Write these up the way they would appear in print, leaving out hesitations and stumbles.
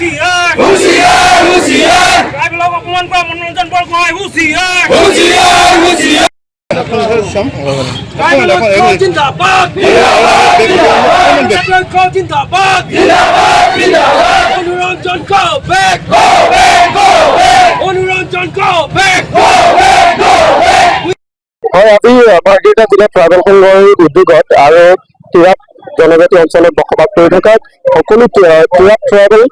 হুঁশিয়াৰ হুঁশিয়াৰ হুঁশিয়াৰ ট্ৰাইবেলক অপমান কৰা মনোৰঞ্জন বৰগোহাঁই হুঁশিয়াৰ হুঁশিয়াৰ হুঁশিয়াৰ ট্ৰাইবেল ঐক্য জিন্দাবাদ ট্ৰাইবেল ঐক্য জিন্দাবাদ মনোৰঞ্জন go back মনোৰঞ্জন go back হয় আজি মাৰ্ঘেৰিটা জিলা ট্ৰাইবেল সংঘৰ উদ্যোগত আৰু তিৰাপ জনজাতি অঞ্চলত বসবাস কৰি থকা সকলো তিৰাপ ট্ৰাইবেল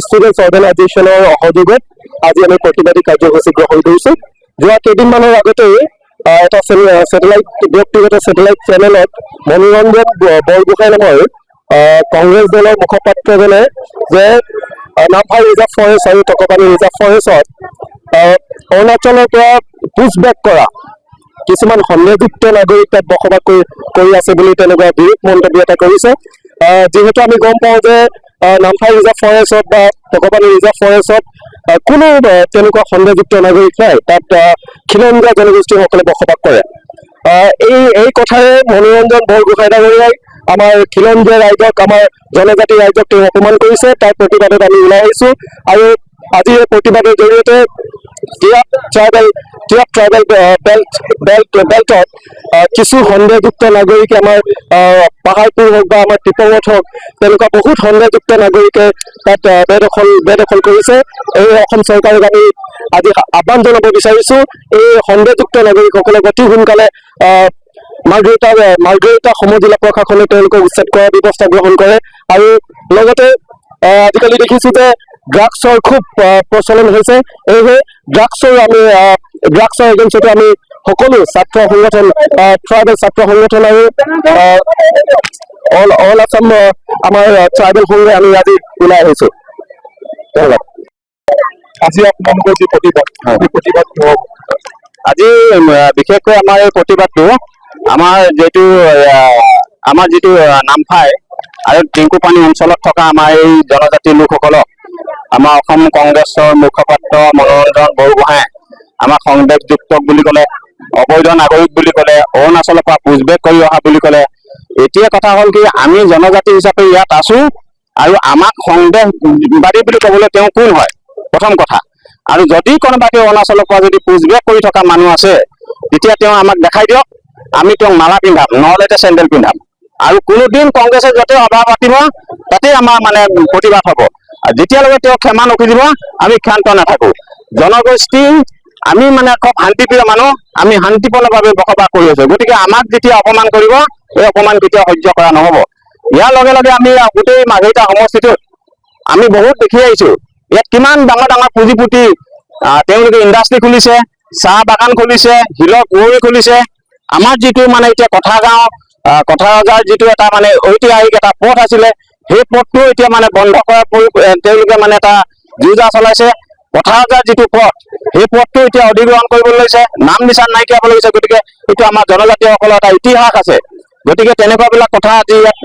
ষ্টুডেণ্টছ অৰ্গেনাইজেশ্যনৰ সহযোগত আজি আমি প্ৰতিবাদী কাৰ্যসূচী গ্ৰহণ কৰিছো। যোৱা কেইদিনমানৰ আগতেই এটা চেটেলাইট ব্যক্তিগত চেটেলাইট চেনেলত মনোৰঞ্জন বৰগোহাঁই নামৰ কংগ্ৰেছ দলৰ মুখপাত্ৰজনে যে নামফাই ৰিজাৰ্ভ ফৰেষ্ট আৰু টকপানী ৰিজাৰ্ভ ফৰেষ্টত অৰুণাচলৰ পৰা পুছবেক কৰা কিছুমান সন্দেহযুক্ত নাগৰিক তাত বসবাস কৰি আছে বুলি তেনেকুৱা বিৰূপ মন্তব্য এটা কৰিছে। যিহেতু আমি গম পাওঁ যে নামফাই ৰিজাৰ্ভ ফৰেষ্টত বা টকপানী ৰিজাৰ্ভ ফৰেষ্টত কোনো তেনেকুৱা সন্দেহযুক্ত নাগৰিক নাই, তাত খিলঞ্জীয়া জনগোষ্ঠীসকলে বসবাস কৰে। এই কথাৰে মনোৰঞ্জন বৰগোহাঁই ডাঙৰীয়াই আমাৰ খিলঞ্জীয়া ৰাইজক, আমাৰ জনজাতি ৰাইজক তেওঁ অপমান কৰিছে। তাৰ প্ৰতিবাদত আমি ওলাই আহিছো আৰু আজি এই প্ৰতিবাদৰ জৰিয়তে তিৰাপ ট্ৰাইবেল বেল্টত কিছু সন্দেহযুক্ত নাগৰিকে আমাৰ পাহাৰপুৰ হওক বা আমাৰ টিপঙত হওক তেনেকুৱা বহুত সন্দেহযুক্ত নাগৰিকে তাত বেদখল কৰিছে। এই অসম চৰকাৰক আমি আজি আহ্বান জনাব বিচাৰিছো, এই সন্দেহযুক্ত নাগৰিকসকলক অতি সোনকালে মাৰ্ঘেৰিটা সমজিলা প্ৰশাসনে তেওঁলোকক উচ্ছেদ কৰাৰ ব্যৱস্থা গ্ৰহণ কৰে। আৰু লগতে আজিকালি দেখিছো যে ড্ৰাগছৰ খুব প্ৰচলন হৈছে। সেয়েহে ড্ৰাগছৰ এগেইনষ্টতো আমি সকলো ছাত্ৰ সংগঠন, ট্ৰাইবেল ছাত্ৰ সংগঠন আৰু অল আছাম আমাৰ ট্ৰাইবেল সংঘে আমি আজি ওলাই আহিছো। ধন্যবাদ। আজি আপোনালোকৰ যি প্ৰতিবাদ আজি বিশেষকৈ আমাৰ এই প্ৰতিবাদটো আমাৰ যিটো নামফাই আৰু টিংকুপানী অঞ্চলত থকা আমাৰ এই জনজাতি লোকসকলক আমাৰ অসম কংগ্ৰেছৰ মুখপাত্ৰ মনোৰঞ্জন বৰগোহাঁই আমাক সন্দেহযুক্ত বুলি ক'লে, অবৈধ নাগৰিক বুলি ক'লে, অৰুণাচলৰ পৰা পুছবেক কৰি অহা বুলি ক'লে। এতিয়া কথা হ'ল কি, আমি জনজাতি হিচাপে ইয়াত আছো আৰু আমাক সন্দেহবাদী বুলি ক'বলৈ তেওঁ কোন হয় প্ৰথম কথা। আৰু যদি কোনোবাকে অৰুণাচলৰ পৰা যদি পুছবেক কৰি থকা মানুহ আছে তেতিয়া তেওঁ আমাক দেখাই দিয়ক, আমি তেওঁক মালা পিন্ধাম, নহ'লে চেণ্ডেল পিন্ধাম। আৰু কোনোদিন কংগ্ৰেছে য'তে সভা পাতিব তাতেই আমাৰ মানে প্ৰতিবাদ হ'ব। যেতিয়ালৈকে তেওঁ ক্ষমা নকৰিব আমি ক্ষান্ত নাথাকো। জনগোষ্ঠী আমি মানে খুব শান্তিপ্ৰিয় মানুহ, আমি শান্তিপূৰ্ণভাৱে বসবাস কৰি আছো। গতিকে আমাক যেতিয়া অপমান কৰিব, এই অপমান কেতিয়াও সহ্য কৰা নহ'ব। ইয়াৰ লগে লগে আমি গোটেই মাৰ্ঘেৰিটা সমষ্টিটোত আমি বহুত দেখি আহিছো, ইয়াত কিমান ডাঙৰ ডাঙৰ পুঁজিপতি তেওঁলোকে ইণ্ডাষ্ট্ৰি খুলিছে, চাহ বাগান খুলিছে, শিলৰ কুঁৱৰী খুলিছে। আমাৰ যিটো মানে এতিয়া কথাৰজাৰ যিটো এটা মানে ঐতিহাসিক এটা পথ আছিলে, সেই পথটো এতিয়া মানে বন্ধ কৰাৰ তেওঁলোকে মানে এটা যুঁজা চলাইছে। কথাৰজাৰ যিটো পথ, সেই পথটো এতিয়া অধিগ্ৰহণ কৰিবলৈ লৈছে, নাম নিচান নাইকিয়া হ'বলৈ লৈছে। গতিকে এইটো আমাৰ জনজাতিসকলৰ এটা ইতিহাস আছে। গতিকে তেনেকুৱাবিলাক কথা আজি ইয়াত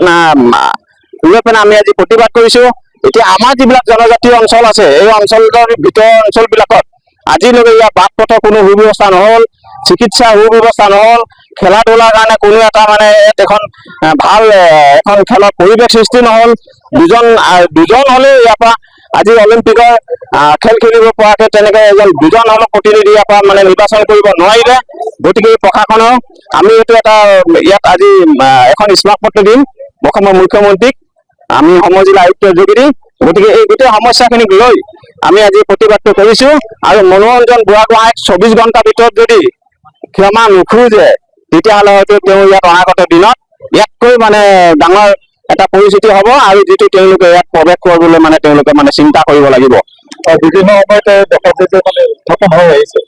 লৈ পেলাই আমি আজি প্ৰতিবাদ কৰিছো। এতিয়া আমাৰ যিবিলাক জনজাতীয় অঞ্চল আছে, এই অঞ্চলৰ ভিতৰৰ অঞ্চলবিলাকত আজিলৈকে ইয়াৰ বাট পথৰ কোনো সুব্যৱস্থা নহ'ল, চিকিৎসাৰ সুব্যৱস্থা নহ'ল, খেলা ধূলাৰ কাৰণে কোনো এটা মানে এখন ভাল এখন খেলৰ পৰিৱেশ সৃষ্টি নহ'ল। দুজন হ'লেও ইয়াৰ পৰা আজি অলিম্পিকৰ খেল খেলিব পৰাকৈ তেনেকৈ দুজন হ'লেও প্ৰতিনিধি ইয়াৰ পৰা মানে নিৰ্বাচন কৰিব নোৱাৰিলে। গতিকে প্ৰশাসনৰ আমি এইটো এটা ইয়াত আজি এখন স্মাৰক পত্ৰ দিম অসমৰ মুখ্যমন্ত্ৰীক, আমি সমজিলা আয়ুক্তৰ যোগেদি। গতিকে এই গোটেই সমস্যাখিনিক লৈ আমি আজি প্ৰতিবাদটো কৰিছো। আৰু মনোৰঞ্জন বৰগোহাঁইক 24 ঘণ্টাৰ ভিতৰত যদি ক্ষমা নোখোজে তেতিয়াহ'লে হয়তো তেওঁ ইয়াত অনাগত দিনত ইয়াতকৈ মানে ডাঙৰ এটা পৰিস্থিতি হ'ব। আৰু যিটো তেওঁলোকে ইয়াত প্ৰৱেশ কৰিবলৈ মানে তেওঁলোকে মানে চিন্তা কৰিব লাগিব। বিভিন্ন সময়তে দেখা যায় যে মানে উত্থাপন হৈ আহিছে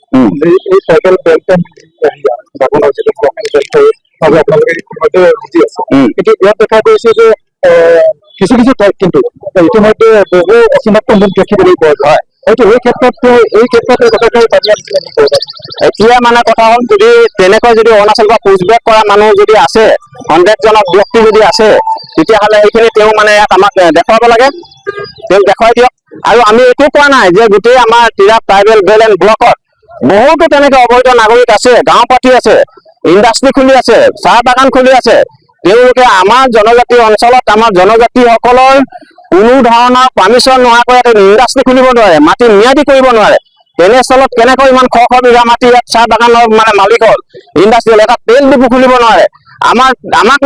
এই ট্ৰাইবেল বেল্টৰ আপোনালোকে ইতিমধ্যে বুজি আছে। কিন্তু ইয়াত দেখা গৈছে যে কিছু ঠাইত কিন্তু ইতিমধ্যে বহু অচিনাক্ত মুখ দেখিবলৈ পোৱা যায়। হয়তো এই ক্ষেত্ৰত এতিয়া মানে কথা হ'ল, যদি তেনেকৈ যদি অৰুণাচলৰ পৰা পুছবেক কৰা মানুহ যদি আছে, সন্দেহজনক ব্যক্তি যদি আছে, তেতিয়াহ'লে সেইখিনি তেওঁ মানে ইয়াত আমাক দেখুৱাব লাগে, তেওঁক দেখুৱাই দিয়ক। আৰু আমি একো কোৱা নাই যে গোটেই আমাৰ তিৰাপ ট্ৰাইবেল বেল্ট এণ্ড ব্লকত বহুতো তেনেকৈ অবৈধ নাগৰিক আছে, গাঁও পাতি আছে, ইণ্ডাষ্ট্ৰি খুলি আছে, চাহ বাগান খুলি আছে। তেওঁলোকে আমাৰ জনজাতি অঞ্চলত আমাৰ জনজাতিসকলৰ কোনো ধৰণৰ পাৰ্মিশ্যন নোহোৱাকৈ ইয়াত ইণ্ডাষ্ট্ৰি খুলিব নোৱাৰে, মাটি ম্যাদী কৰিব নোৱাৰে। তেনেস্থলত কেনেকৈ ইমান শ শ বিঘা মাটি ইয়াত চাহ বাগানৰ মানে মালিক হ'ল, ইণ্ডাষ্ট্ৰিয়েল এটা তেল ডিপু খুলিব নোৱাৰে। আমাক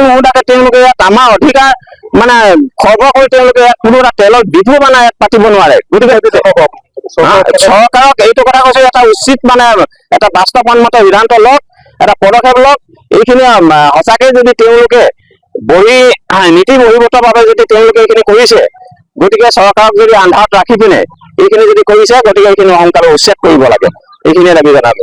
নোসোধাকে তেওঁলোকে ইয়াত আমাৰ অধিকাৰ মানে খৰ্ব কৰি তেওঁলোকে ইয়াত কোনো এটা তেলৰ ডিপু মানে ইয়াত পাতিব নোৱাৰে। গতিকে চৰকাৰক এইটো কথা কৈছো, এটা উচিত মানে এটা বাস্তৱসন্মত সিদ্ধান্ত লওক, এটা পদক্ষেপ লওক। এইখিনি সঁচাকে যদি তেওঁলোকে নীতি বহিৰ্ভূতভাৱে যদি তেওঁলোকে এইখিনি কৰিছে, গতিকে চৰকাৰক যদি আন্ধাৰত ৰাখি পিনে এইখিনি যদি কৰিছে, গতিকে এইখিনি সোনকালে উচ্ছেদ কৰিব লাগে। এইখিনিয়ে দাবী জনাব।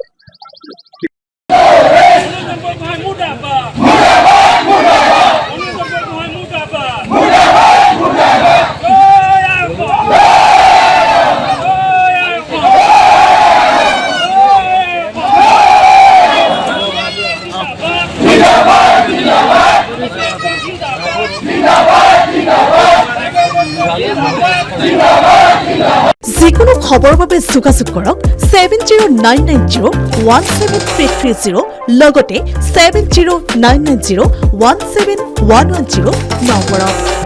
যিকোনো খবৰৰ বাবে যোগাযোগ কৰক 7099017330 লগতে 7099017110 নম্বৰত।